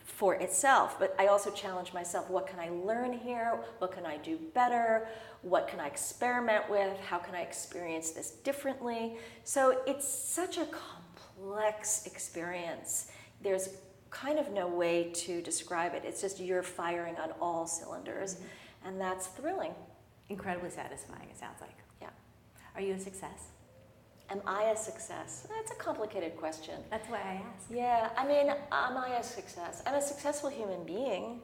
for itself, but I also challenge myself. What can I learn here? What can I do better? What can I experiment with? How can I experience this differently? So it's such a complex experience. There's kind of no way to describe it. It's just you're firing on all cylinders, and that's thrilling. Incredibly satisfying, it sounds like. Yeah. Are you a success? Am I a success? That's a complicated question. That's why I asked. Yeah, I mean, am I a success? I'm a successful human being.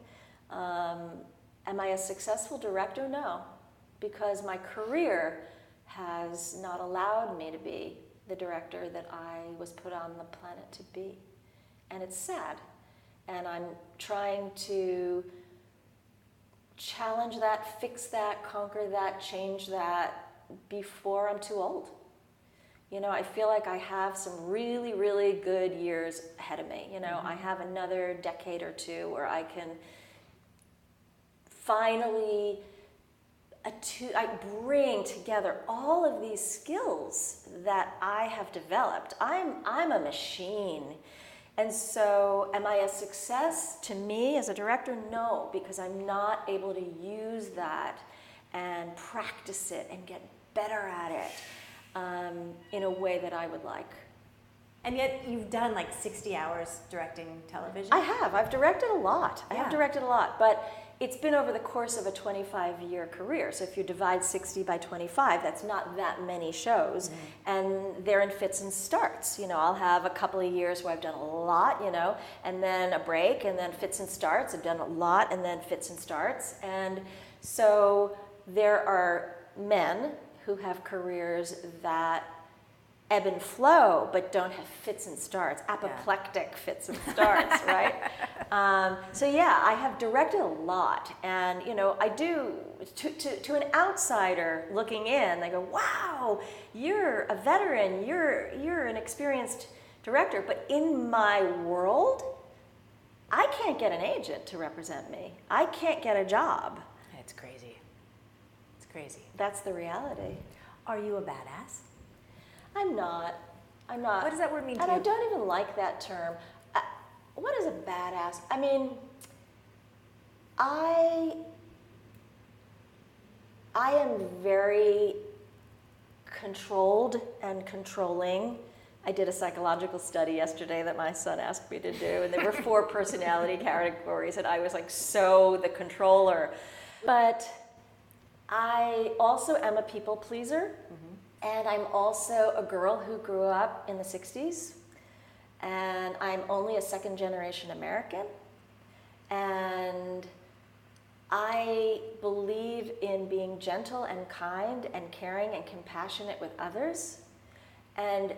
Am I a successful director? No, because my career has not allowed me to be the director that I was put on the planet to be. And it's sad. And I'm trying to challenge that, fix that, conquer that, change that before I'm too old. You know, I feel like I have some really, really good years ahead of me. You know, I have another decade or two where I can finally I bring together all of these skills that I have developed. I'm a machine. And so am I a success to me as a director? No, because I'm not able to use that and practice it and get better at it. In a way that I would like. And yet you've done like 60 hours directing television? I have. I've directed a lot. I have directed a lot, but it's been over the course of a 25-year career. So if you divide 60 by 25, that's not that many shows. And they're in fits and starts. You know, I'll have a couple of years where I've done a lot, you know, and then a break, and then fits and starts. I've done a lot, and then fits and starts. And so there are men who have careers that ebb and flow, but don't have fits and starts, apoplectic fits and starts, right? So yeah, I have directed a lot, and you know, I do. To an outsider looking in, they go, "Wow, you're a veteran. You're an experienced director." But in my world, I can't get an agent to represent me. I can't get a job. It's crazy. It's crazy. That's the reality. Are you a badass? I'm not. What does that word mean to you? And I don't even like that term. What is a badass? I mean, I am very controlled and controlling. I did a psychological study yesterday that my son asked me to do, and there were 4 personality categories, and I was like so the controller. But I also am a people pleaser, and I'm also a girl who grew up in the 60s, and I'm only a second-generation American, and I believe in being gentle and kind and caring and compassionate with others, and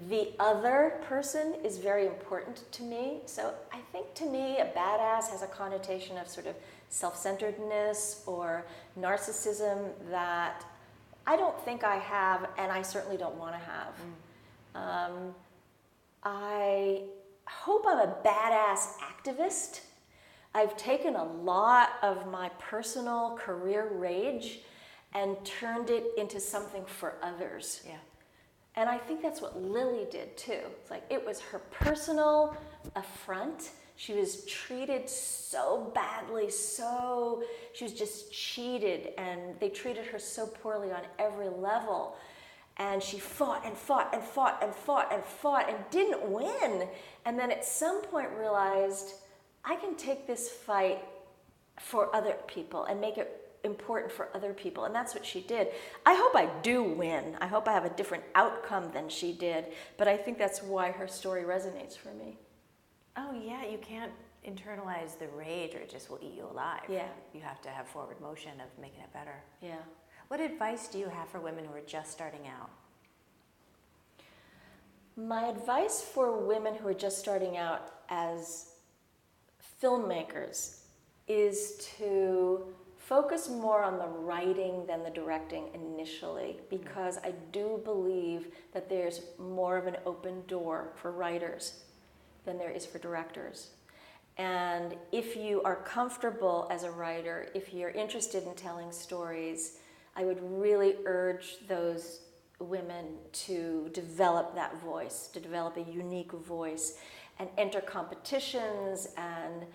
the other person is very important to me. So I think to me, a badass has a connotation of sort of self-centeredness or narcissism that I don't think I have, and I certainly don't want to have. I hope I'm a badass activist. I've taken a lot of my personal career rage and turned it into something for others. Yeah. And I think that's what Lilly did too. It's like it was her personal affront. She was treated so badly, she was just cheated, and they treated her so poorly on every level. And she fought and fought and fought and fought and fought and didn't win. And then at some point realized, I can take this fight for other people and make it important for other people. And that's what she did. I hope I do win. I hope I have a different outcome than she did. But I think that's why her story resonates for me. Oh yeah, you can't internalize the rage or it just will eat you alive. Yeah. You have to have forward motion of making it better. Yeah. What advice do you have for women who are just starting out? My advice for women who are just starting out as filmmakers is to focus more on the writing than the directing initially, because I do believe that there's more of an open door for writers than there is for directors. And if you are comfortable as a writer, if you're interested in telling stories, I would really urge those women to develop that voice, to develop a unique voice, and enter competitions and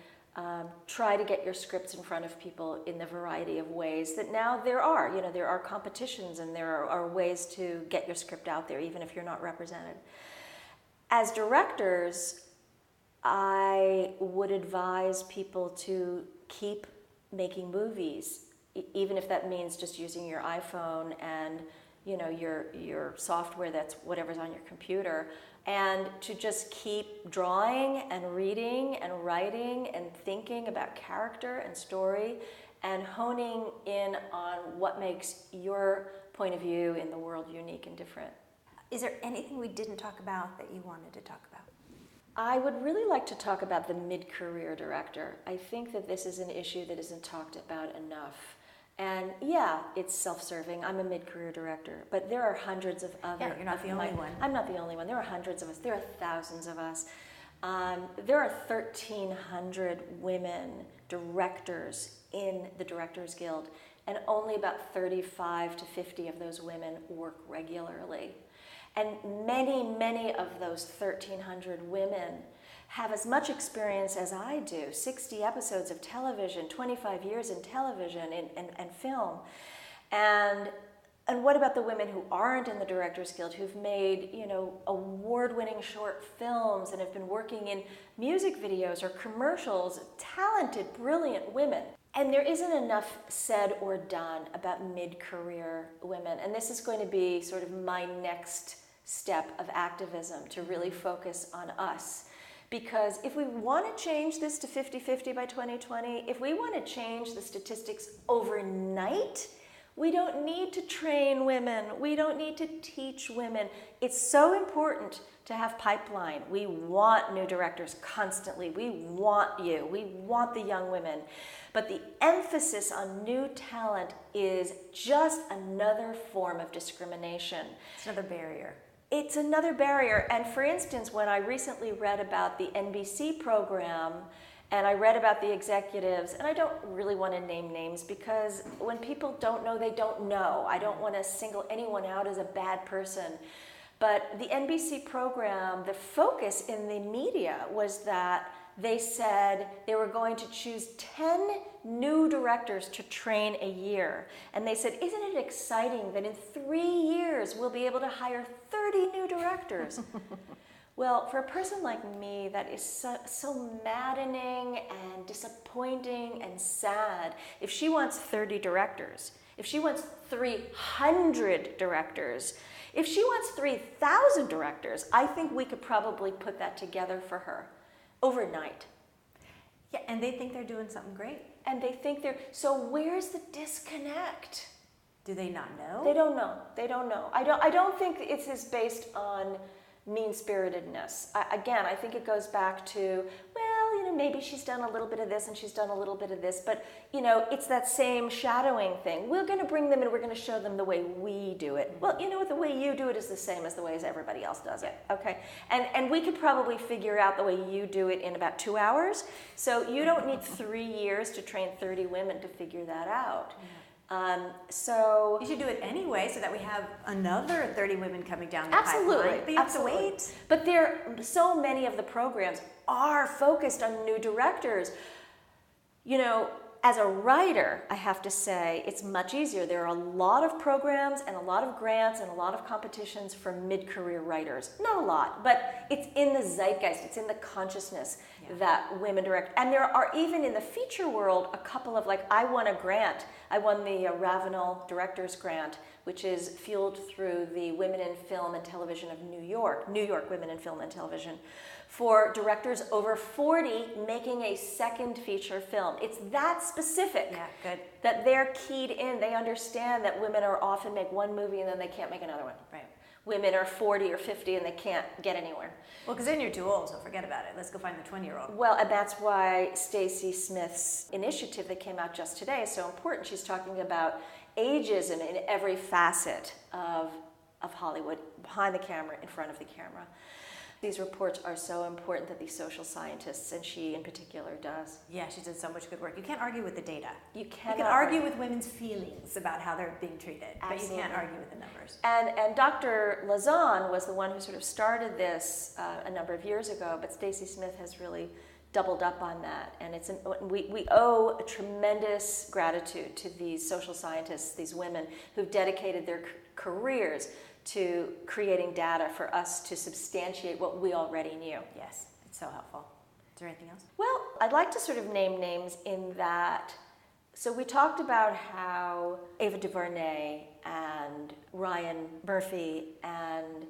try to get your scripts in front of people in the variety of ways that now there are. There are competitions and there are ways to get your script out there, even if you're not represented. As directors, I would advise people to keep making movies, even if that means just using your iPhone and your software, that's whatever's on your computer, and to just keep drawing and reading and writing and thinking about character and story and honing in on what makes your point of view in the world unique and different. Is there anything we didn't talk about that you wanted to talk about? I would really like to talk about the mid-career director. I think that this is an issue that isn't talked about enough. And yeah, it's self-serving. I'm a mid-career director, but there are hundreds of other. Yeah, you're not the only one. I'm not the only one. There are hundreds of us. There are thousands of us. There are 1,300 women directors in the Directors Guild, and only about 35 to 50 of those women work regularly. And many, many of those 1,300 women have as much experience as I do, 60 episodes of television, 25 years in television and film. And what about the women who aren't in the Directors Guild, who've made, award-winning short films and have been working in music videos or commercials, talented, brilliant women? And there isn't enough said or done about mid-career women. And this is going to be sort of my next step of activism, to really focus on us. Because if we want to change this to 50-50 by 2020, if we want to change the statistics overnight, we don't need to train women. We don't need to teach women. It's so important to have pipeline. We want new directors constantly. We want you. We want the young women. But the emphasis on new talent is just another form of discrimination. It's another barrier. It's another barrier. And for instance, when I recently read about the NBC program, and I read about the executives, and I don't really want to name names, because when people don't know, they don't know. I don't want to single anyone out as a bad person. But the NBC program, the focus in the media was that they said they were going to choose 10 new directors to train a year. And they said, isn't it exciting that in 3 years we'll be able to hire 30 new directors? Well, for a person like me, that is so maddening and disappointing and sad. If she wants 30 directors, if she wants 300 directors, if she wants 3,000 directors, I think we could probably put that together for her overnight. Yeah, and they think they're doing something great. And they think so where's the disconnect? Do they not know? They don't know. They don't know. I don't think it's as based on mean-spiritedness. Again, I think it goes back to, well, maybe she's done a little bit of this and she's done a little bit of this, but, it's that same shadowing thing. We're going to bring them and we're going to show them the way we do it. Well, the way you do it is the same as the way everybody else does it, okay? And we could probably figure out the way you do it in about 2 hours, so you don't need 3 years to train 30 women to figure that out. So you should do it anyway, so that we have another 30 women coming down the absolutely, pipeline. But you have to absolutely. wait. But so many of the programs are focused on new directors. as a writer, I have to say, it's much easier. There are a lot of programs and a lot of grants and a lot of competitions for mid-career writers. Not a lot, but it's in the zeitgeist, it's in the consciousness that women direct. And there are even in the feature world a couple of, like, I won a grant. I won the Ravenel Directors Grant, which is fueled through the Women in Film and Television of New York Women in Film and Television, for directors over 40 making a second feature film. It's that specific that they're keyed in. They understand that women are often make one movie and then they can't make another one. Right. Women are 40 or 50 and they can't get anywhere. Well, because then you're too old, so forget about it. Let's go find the 20-year-old. Well, and that's why Stacy Smith's initiative that came out just today is so important. She's talking about ageism in every facet of Hollywood, behind the camera, in front of the camera. These reports are so important that these social scientists, and she in particular, does. Yeah, she did so much good work. You can't argue with the data. You can argue with women's feelings about how they're being treated, but you can't argue with the numbers. And Dr. Lazan was the one who sort of started this a number of years ago, but Stacy Smith has really doubled up on that. And we owe a tremendous gratitude to these social scientists, these women who've dedicated their careers to creating data for us to substantiate what we already knew. Yes, it's so helpful. Is there anything else? Well, I'd like to sort of name names in that. So we talked about how Ava DuVernay and Ryan Murphy and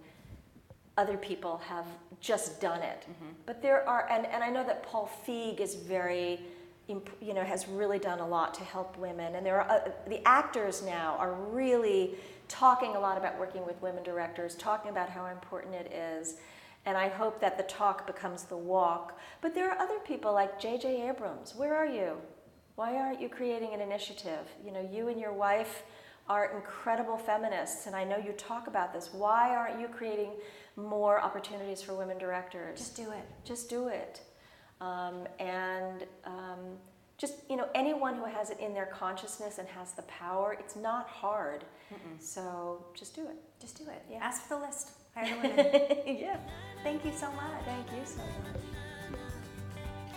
other people have just done it. Mm-hmm. But there are, and I know that Paul Feig is very, has really done a lot to help women. And there are the actors now are really talking a lot about working with women directors, talking about how important it is. And I hope that the talk becomes the walk. But there are other people like J.J. Abrams. Where are you? Why aren't you creating an initiative? You and your wife are incredible feminists, and I know you talk about this. Why aren't you creating more opportunities for women directors? Just do it. Just do it. Just, anyone who has it in their consciousness and has the power, it's not hard. Mm-mm. So just do it. Just do it. Yeah. Ask for the list. Hire the women. Yeah. Thank you so much. Thank you so much.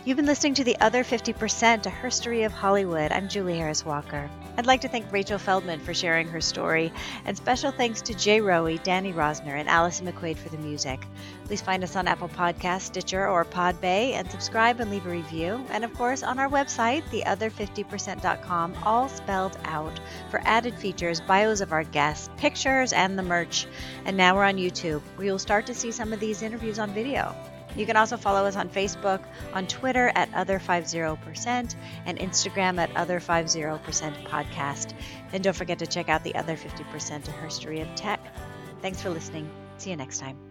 You've been listening to The Other 50%, A Herstory of Hollywood. I'm Julie Harris Walker. I'd like to thank Rachel Feldman for sharing her story, and special thanks to Jay Rowe, Danny Rosner, and Allison McQuaid for the music. Please find us on Apple Podcasts, Stitcher, or Podbay, and subscribe and leave a review. And of course, on our website, theother50%.com, all spelled out, for added features, bios of our guests, pictures, and the merch. And now we're on YouTube, where you'll start to see some of these interviews on video. You can also follow us on Facebook, on Twitter at Other50%, and Instagram at Other50% Podcast. And don't forget to check out The Other 50%, A Herstory of Tech. Thanks for listening. See you next time.